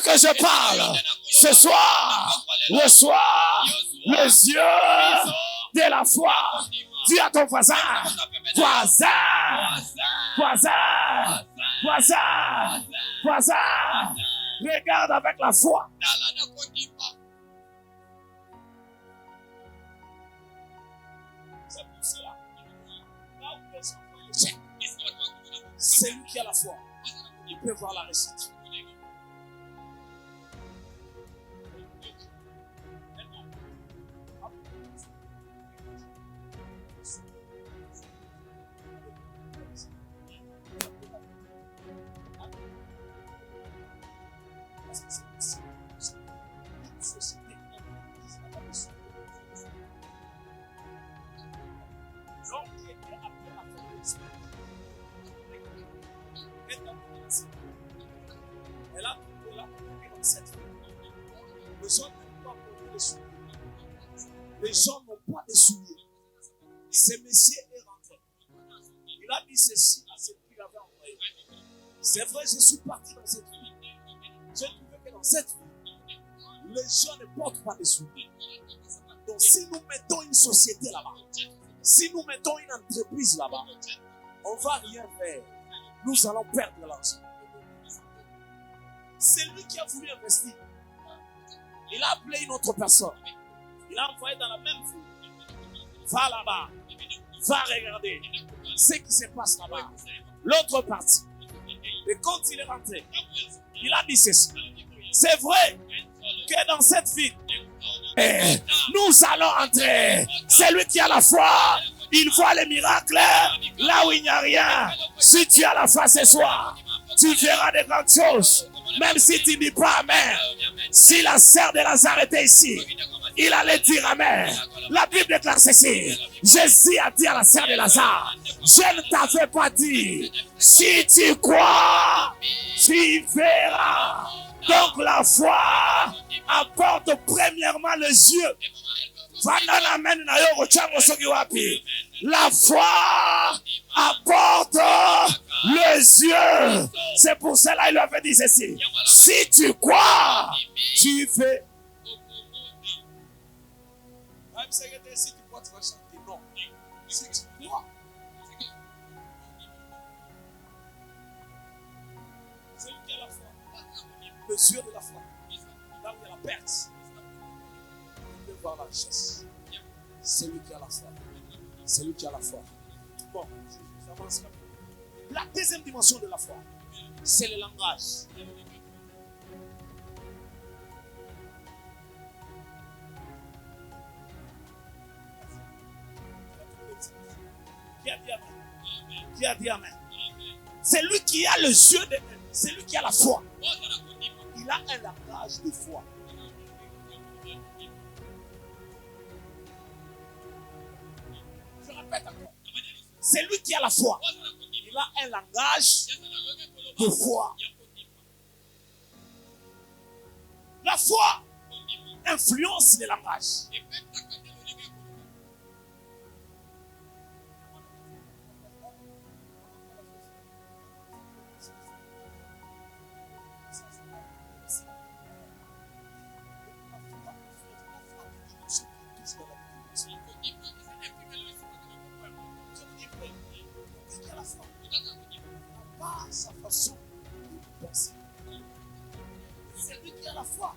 que je parle, ce soir, reçois les yeux de la foi. Dis à ton voisin, voisin, voisin, voisin, voisin, regarde avec la foi. C'est pour cela. C'est lui qui a la foi. Il peut voir la réussite. Les gens n'ont pas de souliers. Ce monsieur est rentré. Il a dit ceci à celui qui l'avait envoyé. C'est vrai, je suis parti dans cette vie. J'ai trouvé que dans cette vie, les gens ne portent pas de souliers. Donc si nous mettons une société là-bas, si nous mettons une entreprise là-bas, on ne va rien faire. Nous allons perdre l'argent. C'est lui qui a voulu investir. Il a appelé une autre personne. Il a envoyé dans la même ville. Va là-bas. Va regarder ce qui se passe là-bas. L'autre partie. Et quand il est rentré, il a dit ceci. C'est vrai que dans cette ville, nous allons entrer. C'est lui qui a la foi. Il voit les miracles là où il n'y a rien. Si tu as la foi ce soir, tu verras de grandes choses. Même si tu ne dis pas Amen. Si la sœur de Lazare était ici, il allait dire Amen. La Bible déclare ceci. Jésus a dit à la sœur de Lazare, je ne t'avais pas dit. Si tu crois, tu verras. Donc la foi apporte premièrement les yeux. La foi apporte les yeux. C'est pour cela qu'il lui avait dit ceci. Si tu crois, tu fais. Si tu crois, tu vas chanter. Non. Si tu crois. C'est lui qui a la foi. Les yeux de la foi. Là où il y a la perte. Il peut voir la richesse. C'est lui qui a la foi. C'est lui qui a la foi. Bon, j'avance là. La deuxième dimension de la foi, c'est le langage. Qui a dit Amen? Qui a dit Amen? C'est lui qui a les yeux de... C'est lui qui a la foi. Il a un langage de foi. Je répète encore. C'est lui qui a la foi. Il a un langage de foi. La foi influence les langages. Sa façon de penser. C'est lui qui a la foi.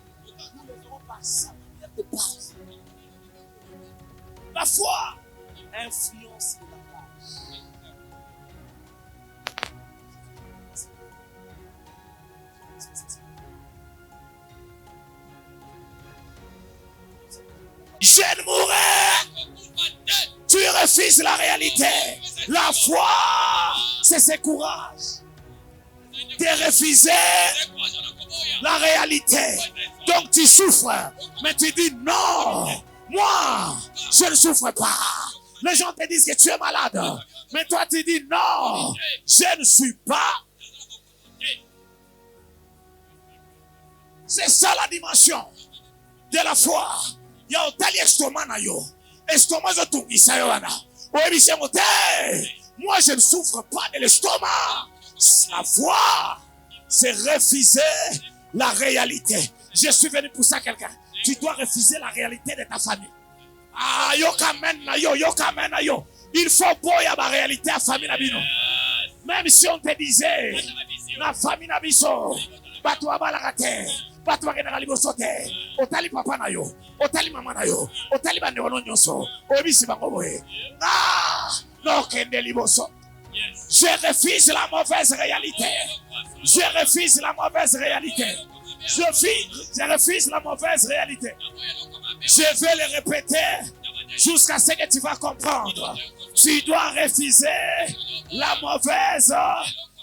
Nous ne verrons pas sa manière de base. La foi influence le langage. Je ne mourrai. Tu refuses la réalité. La foi, c'est ce courage de refuser la réalité. Donc tu souffres, mais tu dis non, moi, je ne souffre pas. Les gens te disent que tu es malade, mais toi tu dis non, je ne suis pas. C'est ça la dimension de la foi. Il y a un estomac na yo. Estomac je tungisa yo wana. Moi je ne souffre pas de l'estomac. La foi, c'est refuser la réalité. Je suis venu pour ça, quelqu'un. Tu dois refuser la réalité de ta famille. Ah, yo kamen na yo, yo kamen na yo. Il faut boya la réalité à famille na bino. Même si on te disait, la famille na biso, bato abalakate, bato bakena liboso te, otali papa na yo, otali mama na yo, otali bandeko no nyonso, oyebisi bango boye. Ah, no kende liboso. Je refuse la mauvaise réalité. Je refuse la mauvaise réalité. Je refuse la mauvaise réalité. Je vais le répéter jusqu'à ce que tu vas comprendre. Tu dois refuser la mauvaise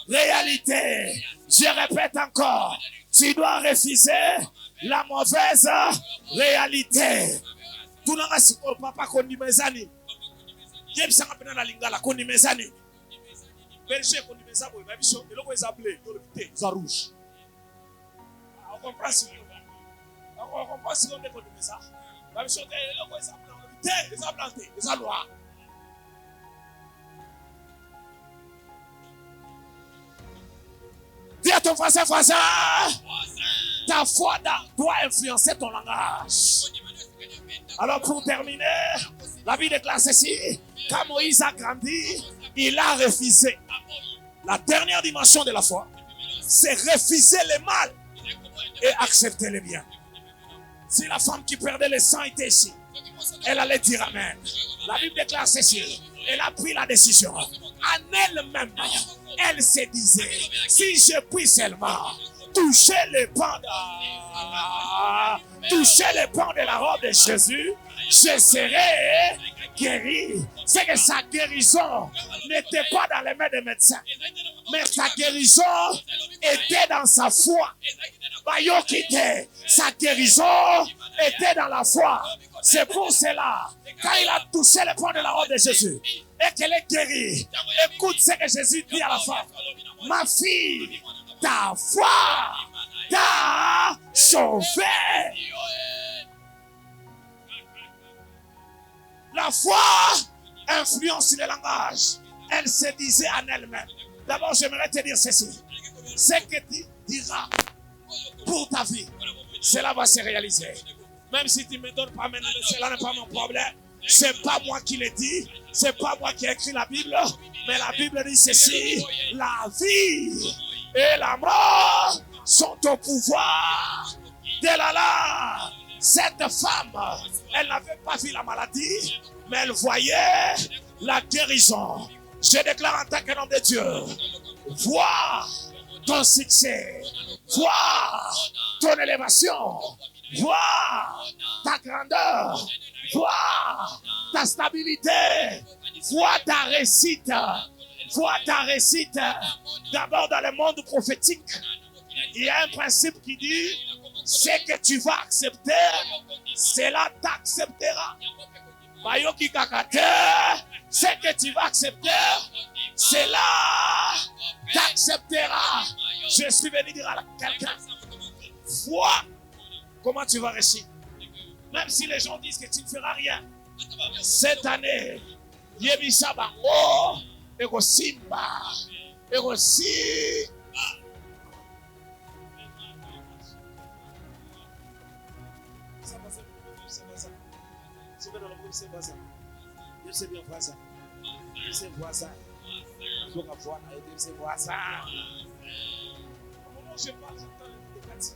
réalité. Je répète encore. Tu dois refuser la mauvaise réalité. Tout le monde papa kondimezani. Yebisanga pena na lingala kondimezani. Berger kondimeza boye babiso eloko ezable dolobite za rouge. On comprend ce que on comprend ce qu'on est kondimeza. Babiso eloko ezable dolobite ezable ezaloa. Dis à ton voisin, ta foi doit influencer ton langage. Alors pour terminer, la Bible déclare ceci. Quand Moïse a grandi, il a refusé. La dernière dimension de la foi, c'est refuser le mal et accepter le bien. Si la femme qui perdait le sang était ici, elle allait dire Amen. La Bible déclare ceci. Elle a pris la décision. En elle-même, elle se disait, si je puis seulement toucher les pans de la robe de Jésus, je serai guéri. C'est que sa guérison n'était pas dans les mains des médecins, mais sa guérison était dans sa foi. Sa guérison était dans la foi. C'est pour cela, quand il a touché le pan de la robe de Jésus et qu'elle est guérie, écoute ce que Jésus dit à la femme. Ma fille, ta foi t'a sauvée. La foi influence le langage. Elle se disait en elle-même. D'abord, j'aimerais te dire ceci. Ce que tu diras pour ta vie, cela va se réaliser. Même si tu ne me donnes pas maintenant, cela n'est pas mon problème. C'est pas moi qui le dis. C'est pas moi qui ai écrit la Bible. Mais la Bible dit ceci. La vie et la mort sont au pouvoir de la. Cette femme, elle n'avait pas vu la maladie, mais elle voyait la guérison. Je déclare en tant qu'homme de Dieu, vois ton succès, vois ton élévation, vois ta grandeur, vois ta stabilité, vois ta réussite, vois ta réussite. D'abord dans le monde prophétique, il y a un principe qui dit, ce que tu vas accepter, cela t'acceptera. Mayoki kakate, ce que tu vas accepter, cela t'acceptera. Je suis venu dire à quelqu'un, vois comment tu vas réussir. Même si les gens disent que tu ne feras rien. Cette année, Yebisa Bango, Ego Simba, Ego Si. Você viu voisin? Você voisin? Joga fora aí, você voisin. Comment je parle de Cathy?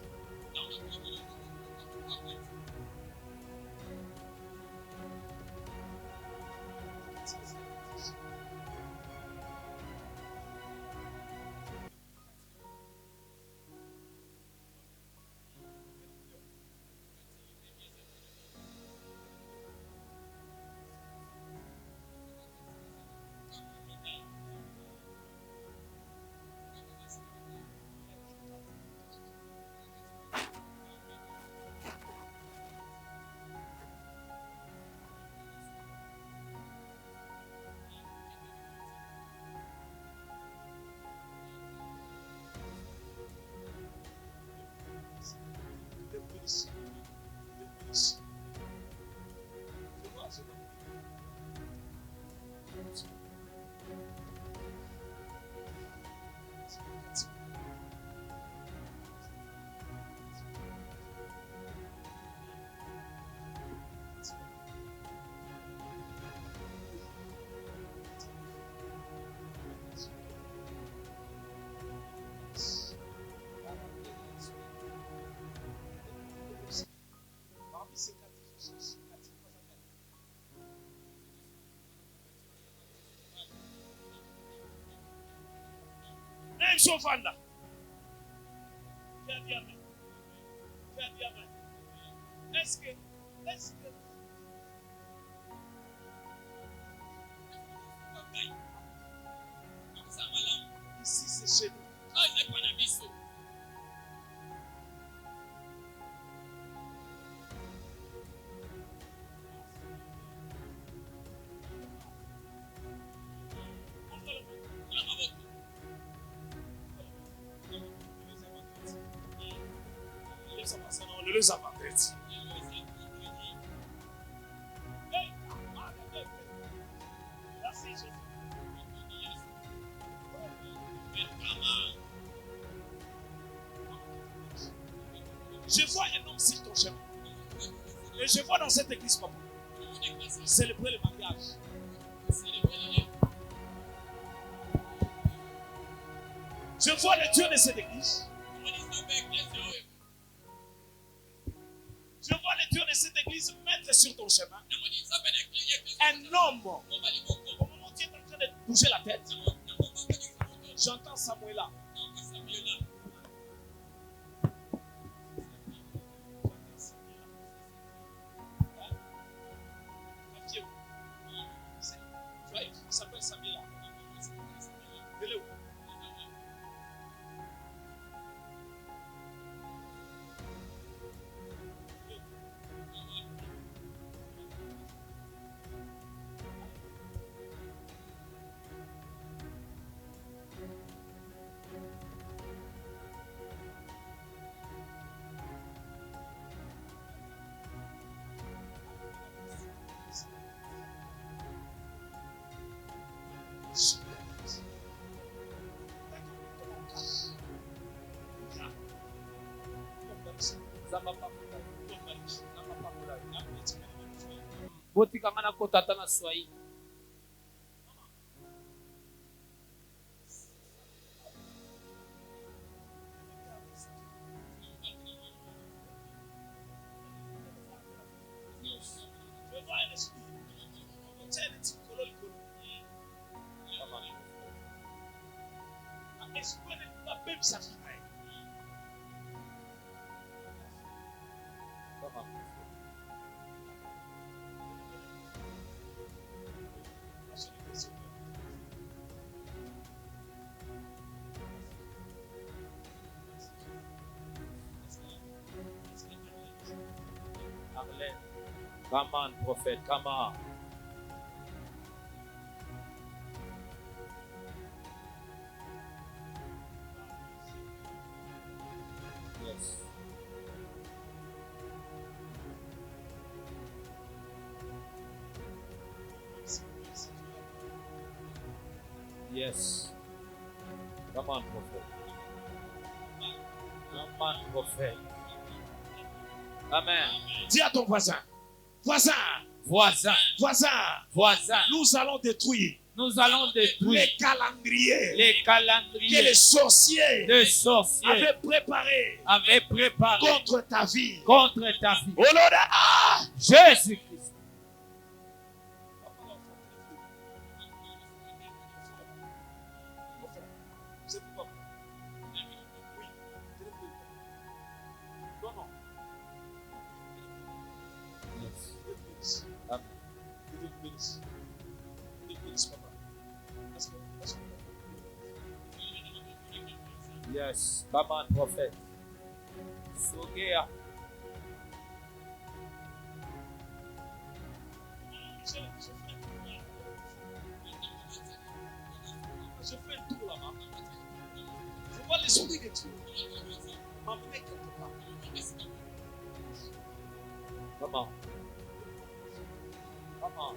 Sovanda. Qui a dit amen? Qui a dit amen? Est-ce que ici c'est chez nous. Ne les a pas perdu. Merci Jésus. Je vois un homme sur ton chemin. Et je vois dans cette église, papa, célébrer le mariage. Je vois le Dieu de cette église. Je vois le Dieu de cette église mettre sur ton chemin un homme. Au moment où tu es en train de bouger la tête, j'entends Samuela. Il s'appelle Samuela. Il est où? Botika ngana kotata na swahili. Come on, prophet, come on. Yes. Yes. Come on, prophet. Come on, prophet. Amen. Dis à ton voisin. Voisin, voisin, voisin, voisin, nous allons détruire les calendriers que les sorciers avaient préparés contre ta vie. Au nom de Jésus-Christ. Yes, come on, prophet. Sogea. Je fais un tour là-bas. Je vois l'esprit de Dieu m'amener quelque part. Come on. Come on.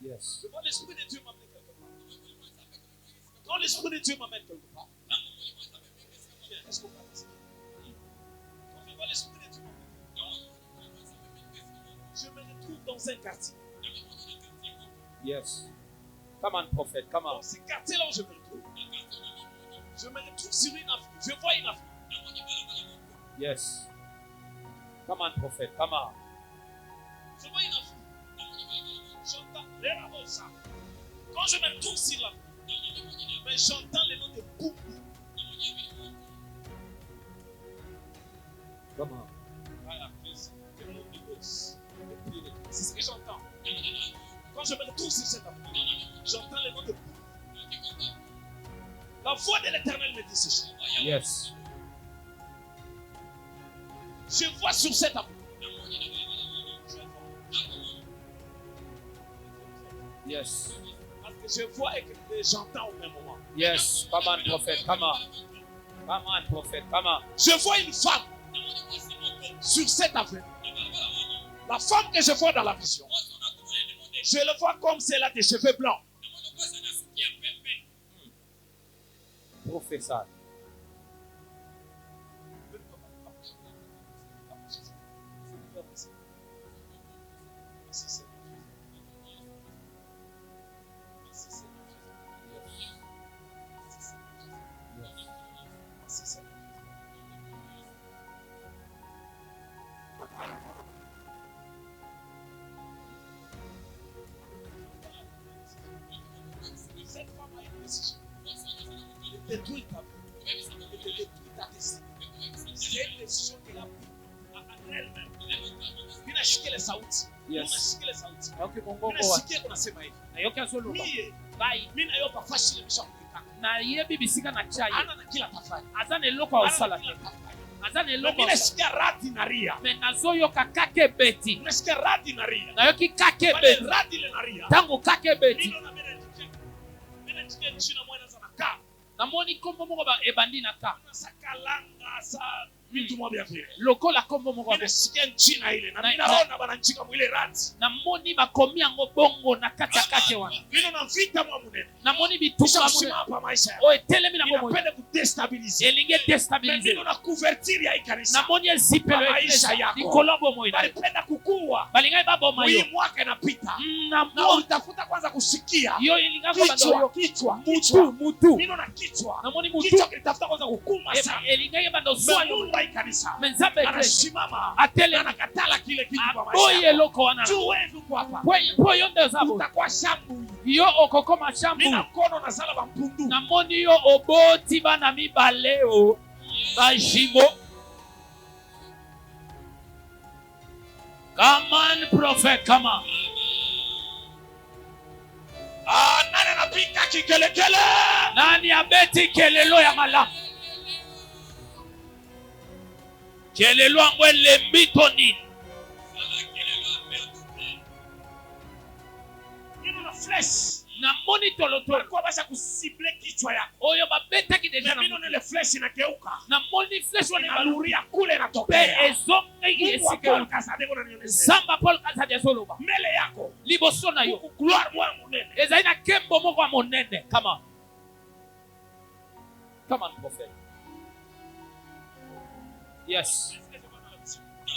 Yes. Je vois l'esprit de Dieu m'amener quelque part. Quand l'esprit de Dieu m'amène quelque part, est-ce qu'on parle ici? Quand je vois l'esprit de Dieu m'amener, je me retrouve dans un quartier. Yes. Come on, prophet, come on. Dans ce quartier-là où je me retrouve sur une avenue. Je vois une avenue. Yes. Come on, prophet, come on. Je vois une avenue. J'entends les rabots ça. Quand je me retrouve sur l'avenue, mais j'entends le nom de Boubou. Comment? C'est ce que j'entends. Quand je me retrouve sur cette affaire, j'entends le nom de Boubou. La voix de l'Éternel me dit ceci. Yes. Je vois sur cette affaire. Yes. Parce que je vois et que j'entends au même moment. Yes. Come on, prophète. Come on. Come on, prophète. Come on. Je vois une femme sur cette affaire. La femme que je vois dans la vision, je le vois comme si elle a des cheveux blancs. Professeur. Cette femme a une décision. De détruire ta vie. De détruire ta destinée. C'est une décision qu'elle a prise en elle-même. Inashikia sauti. Unashikia sauti. Unasikia unasema hivi. Mie, mimi nayo pafashi nimeshakuika. Na yebi bisika na chai. Ana na kila tafani. Azane loko wa usala. Azane loko. Mimi nasikia radi na ria. Menazoyo kakake beti. Nasikia radi na ria. Na yoki kake Wale beti. radi le na ria. Tango kake beti. Mimi na mimi nasikia nchina mwana sana ka. Na moni kombo moko ba ebandi na ka. Sakalanga sa vitu moja vile. Lokola kombo moko ba. Nasikia nchina ile na mimi naona bananchika mwile radi. Na moni makomi yango bongo na kata kake wana. Mimi na vita mwa munene. Na moni bituka mwa hapa maisha. O etelemi na bomo. Inapenda kudestabilize. Elinge destabilize. Mimi na couverture ya ikanisa. Na moni ezipelo maisha yako. Ni kolombo moyo. Alipenda kukua. Balingai babo mayo. Hii mwaka inapita. Na utafuta kwanza kusikia. Yo elinga kwa bando kichwa. Mutu. Mimi na kichwa. Na moni mutu. Kichwa kilitafuta kwanza kukuma sana. Elinga bando swa Mungu wa ikanisa. Menzabe anasimama. Atele anakatala kile kitu kwa maisha. Boye loko wana. Tuwevu kwa hapa. Po yonde zabo. Utakuwa shambu. Yo okokoma shambu. Mina mkono na sala ba mpundu. Na moni yo oboti bana mibaleo. Bajibo. Come on, prophet, come on. Nani anapika kikelekele? Nani abeti kelelo ya malamu? Kelelo angwe lembito nini? Nino na flesh. Na moni tolotolo. Kwa basa kusible kichwa yako. Oyo babeta kideja na mino nile flesh inageuka. Na moni flesh wanaluria kule natokea. Ezonga yesike. Samba Paul Kasade Soloba. Mbele yako. Liboso na yo. Gloire mwa munene. Ezaina kembo moko wa monene. Come on. Come on, prophet. Yes.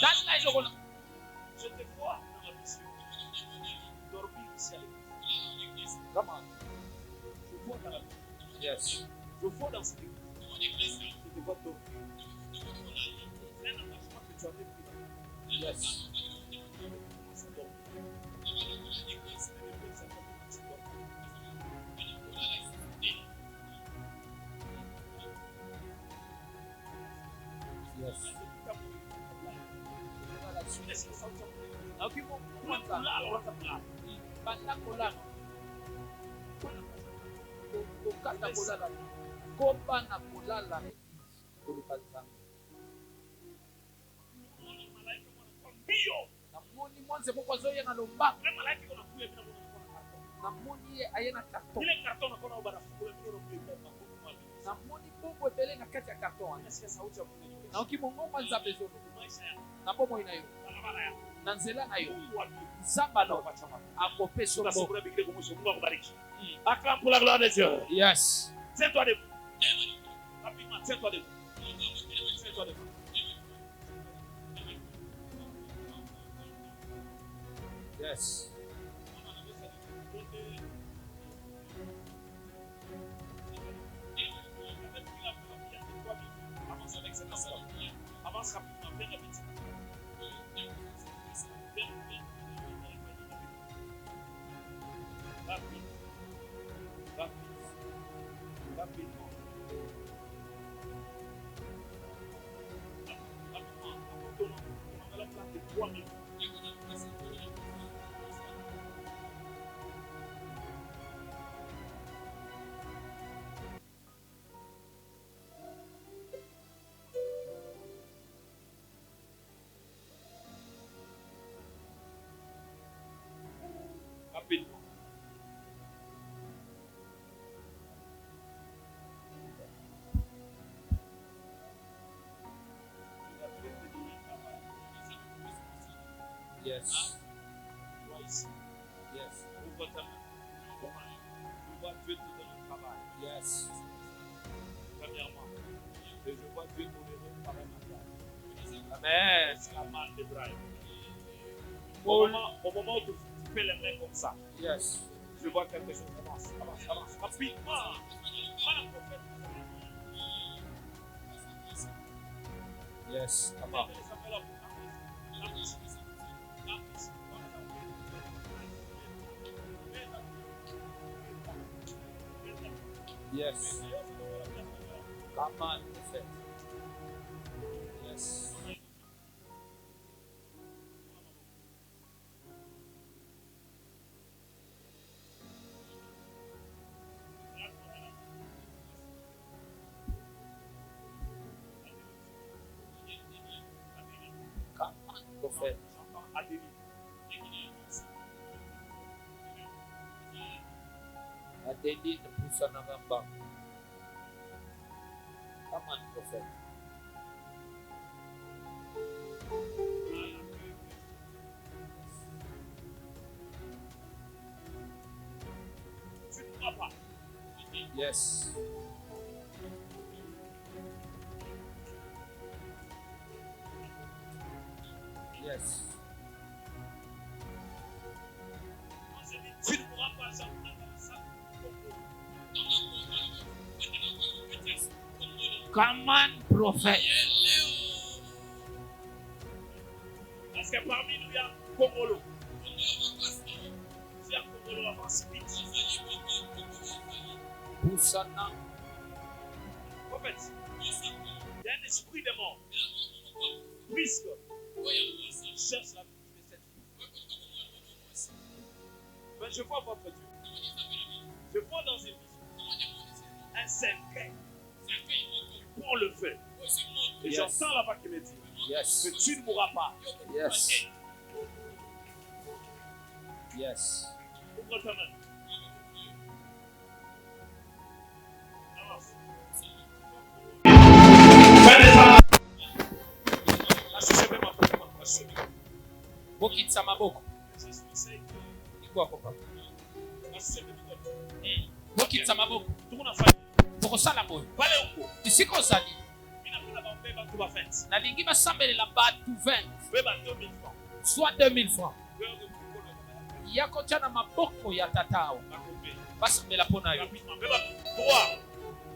That's like je te vois dans la vision. Dormir ici à l'église. Come on. Je vois dans la vision. Yes. Je vois dans cette église. Je te vois dormir. C'est un attachement que tu as vécu. Yes. Nanzela na yo Zamba no akope sombo. Acclame pour la gloire de Dieu. Yes. Tiens-toi debout. Rapidement, tiens-toi debout. Tiens-toi debout. Yes. Avance rapidement, bien rapidement. Rapidement. Rapidement. On va la place de 3 minutes. Rapidement. Yes. Toi ici, Yes. ouvre ta main. Je vois Dieu te donner un travail. Yes. Premièrement, et je vois Dieu t'honorer par un mariage. Amen. C'est la main d'Abraham. Au moment où tu fais les mains comme ça, Yes. je vois quelque chose. Avance, avance, avance. Rapidement. Pas la prophète. Yes. Come on. Yes. Come on, prophet. Yes. Come on, prophet. Adeline Pusanagamba. Come on, prophet. Tu ne crois pas. Yes. Yes. Tu ne pourras pas ça. Come on, prophet. Parce que parmi nous, il y a Congolo. Il y a Congolo avance vite. Pusana. Prophète, il y a un esprit de mort. Puisque cherche la vie de cette vie. Mais je vois votre Dieu. Je vois dans une vision un secret qui prend le feu. Et j'entends là-bas qui me dit Yes. que tu ne mourras pas. Yes. Yes. Ouvre ta main. Avance. Asseyez ma faute. Bokitsa maboko. Iko papa. Bokitsa maboko. Tokosala boyo. Tisiko zali. Nalingi basambelela batu 20. Soit 2000 francs. Yako tana maboko ya tatao. Basambela pona yo. 3.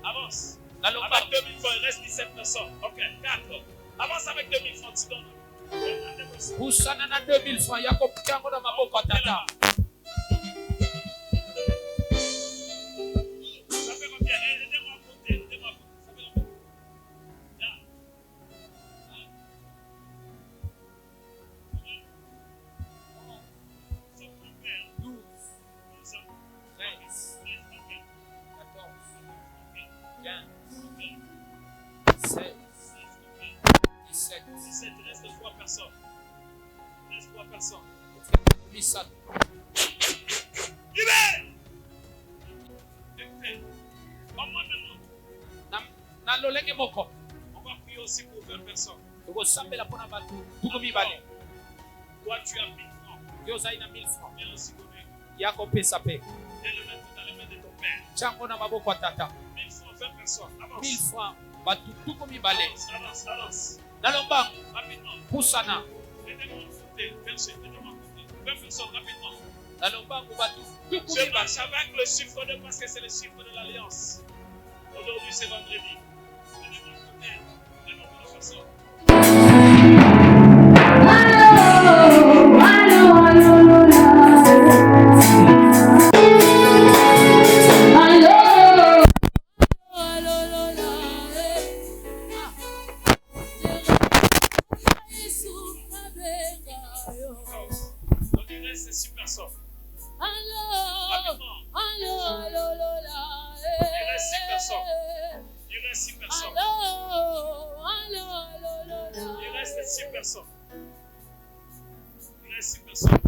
Avance. Avec 2000 francs, il reste 17 personnes. Ok, 4. Avance avec 2000 francs, tu donnes. Kusana na 2000 francs yako pitango na maboko ya tatao. Ça fait combien? Aidez-moi à compter. Aidez-moi à compter. Ça fait combien? Là. 12, 13, 14, 15, 16, 17, 17, il reste 3 personnes. Il reste 3 personnes. 17. Libère! Comment maintenant? Na lolenge moko. On va prier aussi pour 20 personnes. Tokosambela pona batu. Tuko mibale. Toi, tu as 1000 francs. Yo zaina 1000 francs. Viens aussi donner. Yako pesa pe. Viens le mettre dans les mains de ton père. Chango na maboko ya tata. 1000 francs, 20 personnes. 1000 Avance. francs. Batu tuko mibale. Avance, avance. Nalomba Rapidement. pusana. Aidez-moi à compter. Verset, aidez-moi à compter. 20 personnes, rapidement. Nalomba batu tuko Je mibale. marche avec le chiffre 2 parce que c'est le chiffre de l'alliance. Aujourd'hui, c'est vendredi. Aidez-moi à compter. Aidez-moi à faire ça. reste 6 personnes. Il reste 6 personnes. Il reste 6 personnes.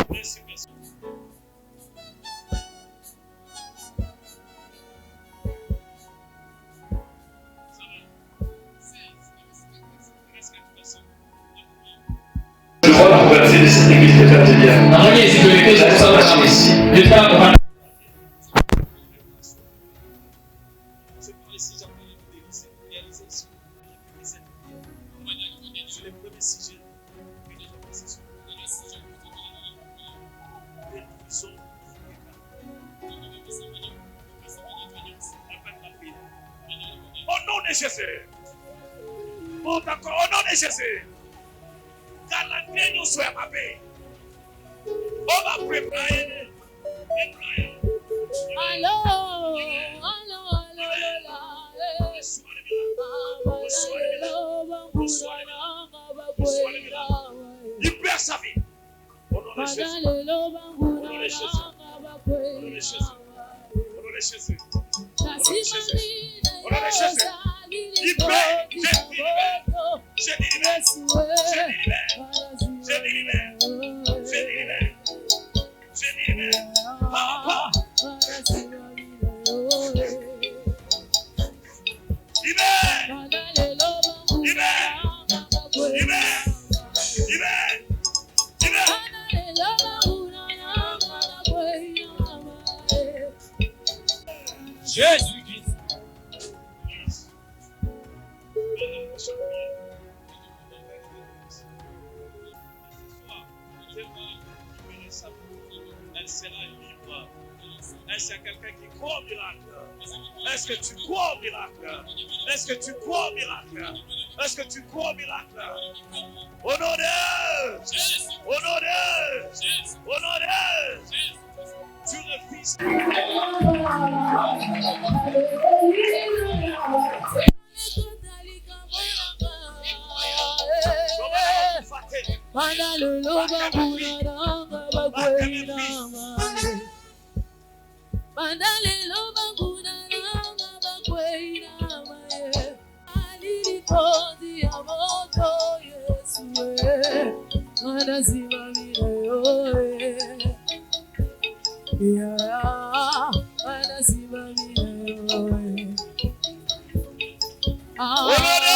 Il reste 6 personnes. Je crois qu'on peut accéder à cette église de faire te dire. Sur les premiers sujets, au nom de Jésus. Monte encore au nom de Jésus. Car la terre nous soit ma paix. On va préparer. Il perd sa vie. Au nom de Jésus. Au nom de Jésus. Au nom de Jésus. Au nom de Jésus. Au nom de Jésus. Au nom de Jésus. Il perd. Je libère. Je libère. Je libère. Je libère. Papa. Libère. Libère. Libère. Libère. Libère. Jésus-Christ. Elle sera libre. Est-ce qu'il y a quelqu'un qui croit au miracle? Est-ce que tu crois au miracle? Est-ce que tu crois au miracle? Est-ce que tu crois au miracle? Au nom de Jésus! Au nom de Jésus! Au nom de Jésus! Tu refuses. Ah,